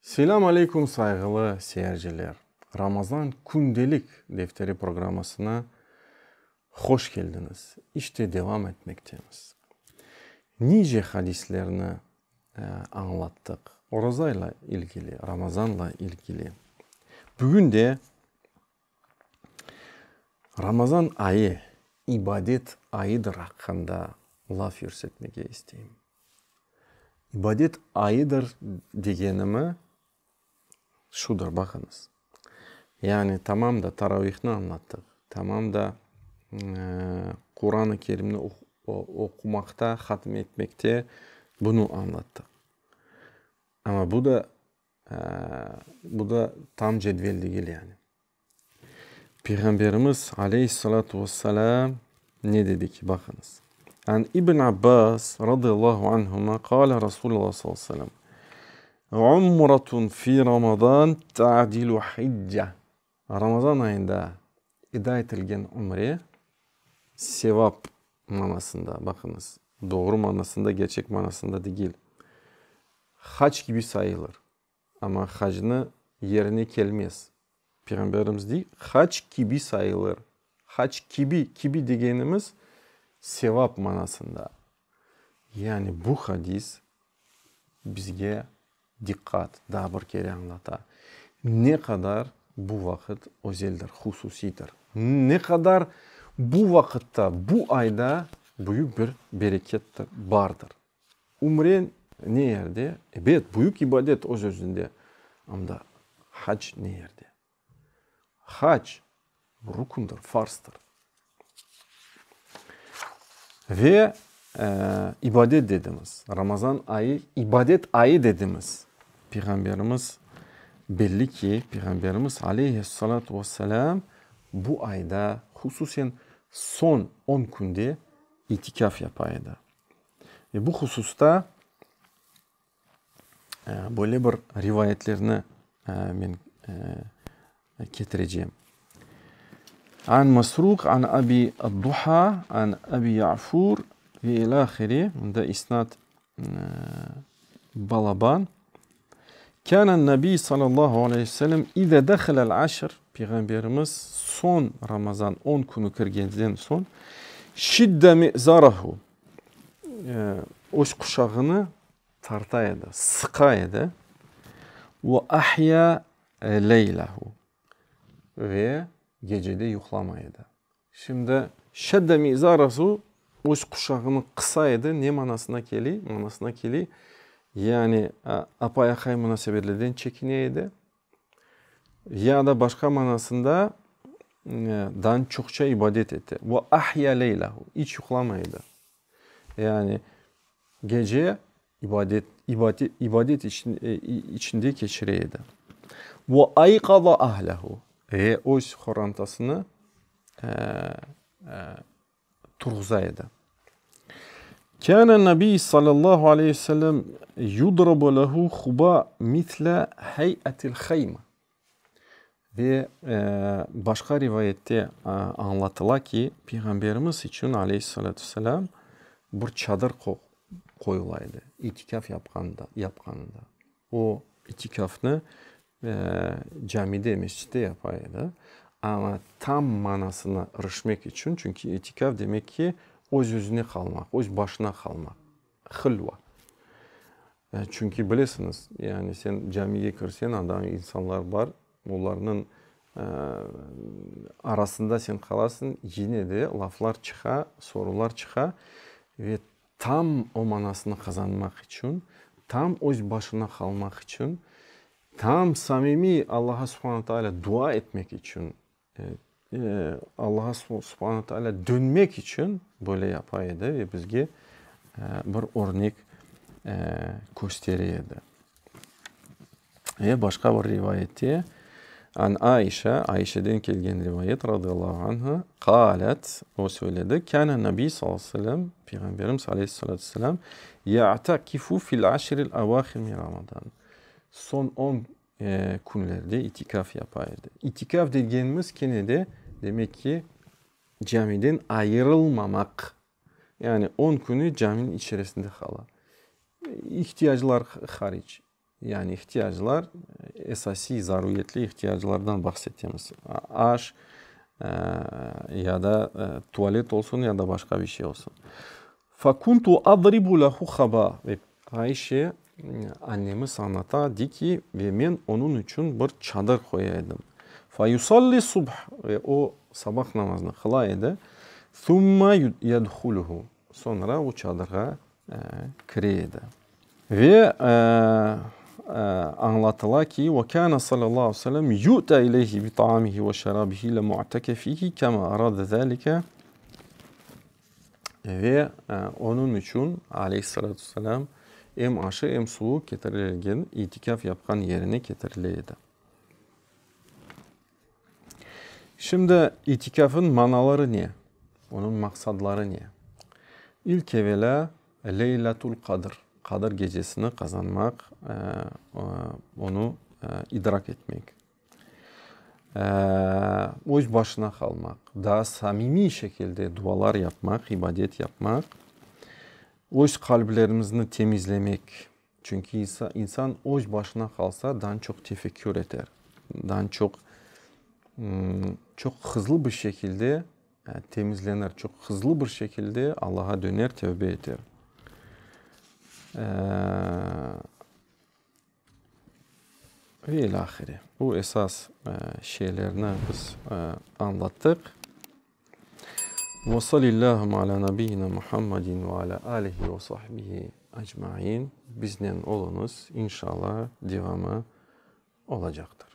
Selam aleyküm saygılı seyirciler. Ramazan Kundelik Defteri programmasına hoş geldiniz. İşte devam etmekteyiz. Nice hadislerini anlattık. Orazayla ilgili, Ramazan'la ilgili. Bugün de Ramazan ayı, ibadet ayıdır hakkında laf yürütmek isteyeyim. İbadet ayıdır degenimi şudur, bakınız. Yani tamam da taravihini anlattık. Tamam da Kur'an-ı Kerim'ini okumakta, hatm etmekte bunu anlattık. Ama bu da tam cedvel değil yani. Peygamberimiz aleyhissalatu vesselam ne dedi ki, bakınız. An İbn Abbas radıyallahu anhuma kâle Resulullah sallallahu aleyhi ve sellem umratun fi Ramazan ta'dilu hicce. Ramazan ayında eda edilen umre sevap manasında, bakınız, doğru manasında, gerçek manasında değil. Hac gibi sayılır. Ama hacını yerine gelmez. Peygamberimiz değil, hac gibi sayılır. Hac gibi degenimiz sevap manasında. Yani bu hadis bizge dikkat, daha bir kere anlata. Ne kadar bu vakit özeldir, hususidir. Ne kadar bu vakitte, bu ayda büyük bir bereket vardır. Umre ne yerde? Evet, büyük ibadet o sözünde. Ama hac ne yerde? Hac rukundur, farstır. Ve ibadet dediğimiz, Ramazan ayı, ibadet ayı dediğimiz Peygamberimiz belli ki Peygamberimiz aleyhissalatu vesselam bu ayda hususen son 10 günde itikaf yapaydı. Ve bu hususta böyle bir rivayetlerini ben getireceğim. An Masruk, an Abi Ad-Duha, an Abi Ya'fur ve ilahiri. Bunda isnat Balaban. Kânen Nebi sallallahu aleyhi ve sellem İze dekhelel aşr. Peygamberimiz son Ramazan 10 günü kirgenden son şidde mi'zarahu. Öz kuşağını tartaydı, sıkaydı. Ve ahya leylahu. Ve gecede yuklamaydı. Şimdi şidde mi'zarahu öz kuşağını kısaydı. Ne manasına geli? Manasına geli. Yani apayakay münasebetlerden çekineydi. Ya da başka manasında dan çokça ibadet etti. Ve ahya leylahu. Hiç yuklamaydı. Yani gece ibadet içinde geçireydi. Ve ayqada ahlehu. Öz xorantasını turğuzaydı. Kâne Nebi sallallahu aleyhi ve sellem yudrabu lehu huba misle heyetil khayma. Ve başka rivayette anlatıla ki Peygamberimiz için aleyhissalatü vesselam bir çadır koyulaydı. İtikaf yapkanında. O itikafını camide, mescitte yapaydı. Ama tam manasına erişmek için, çünkü itikaf demek ki öz özüne kalmak, öz başına kalmak. Hılva. Çünkü bilirsiniz, yani sen camiye girsen adam insanlar var, onların arasında sen kalasın, yine de laflar çıka, sorular çıka ve tam o manasını kazanmak için, tam öz başına kalmak için, tam samimi Allah'a subhanahu teala dua etmek için, Allah'a subhanahu teala dönmek için böyle yapaydı ve bizge bir örnek gösteriydi. Ve başka bir rivayette an Ayşe'den gelgen rivayet radıyallahu anha kalet, o söyledi. Kâne Nebi sallallahu aleyhi ve sellem, Peygamberimiz aleyhissalatü vesselam ya'takifu fil aşril avâhir min Ramazan. Son 10 günlerde itikaf yapaydı. İtikaf dediğimiz kenede demek ki camiden ayrılmamak. Yani 10 günü caminin içerisinde kala. İhtiyaçlar hariç. yani ihtiyaçlar esasi zaruriyetli ihtiyaçlardan bahsettiğimiz aş ya da tuvalet olsun ya da başka bir şey olsun. Fakuntu adribu lahu khaba ve Ayşe annemiz anlatardı ki ve ben onun için bir çadır koyaydım. Fa yusalli subh ve o sabah namazını kılaydı. Thumma yedhuluhu. Sonra o çadırga kireydi. Ve anlatıla ki ve kana sallallahu aleyhi ve sellem yu'ta ileyhi bi ta'amihi ve şerabihi le mu'tekefihi kema arada zalike. Ve onun için aleyhissalatü vesselam hem aşı hem su getirilirken itikaf yapan yerine getirilirdi. Şimdi itikafın manaları ne? Onun maksadları ne? İlk evvela Leylatul Kadr. Kadir gecesini kazanmak, onu idrak etmek. Öz başına kalmak, daha samimi şekilde dualar yapmak, ibadet yapmak, öz kalplerimizi temizlemek. Çünkü insan öz başına kalsa daha çok tefekkür eder. Daha çok hızlı bir şekilde temizlenir. Çok hızlı bir şekilde Allah'a döner, tövbe eder. Ve ilahiri. Bu esas şeylerini biz anlattık. Ve sallallahu ala nebiyyina Muhammedin ve ala alihi ve sahbihi ecmaîn. Bizden olunuz inşallah devamı olacaktır.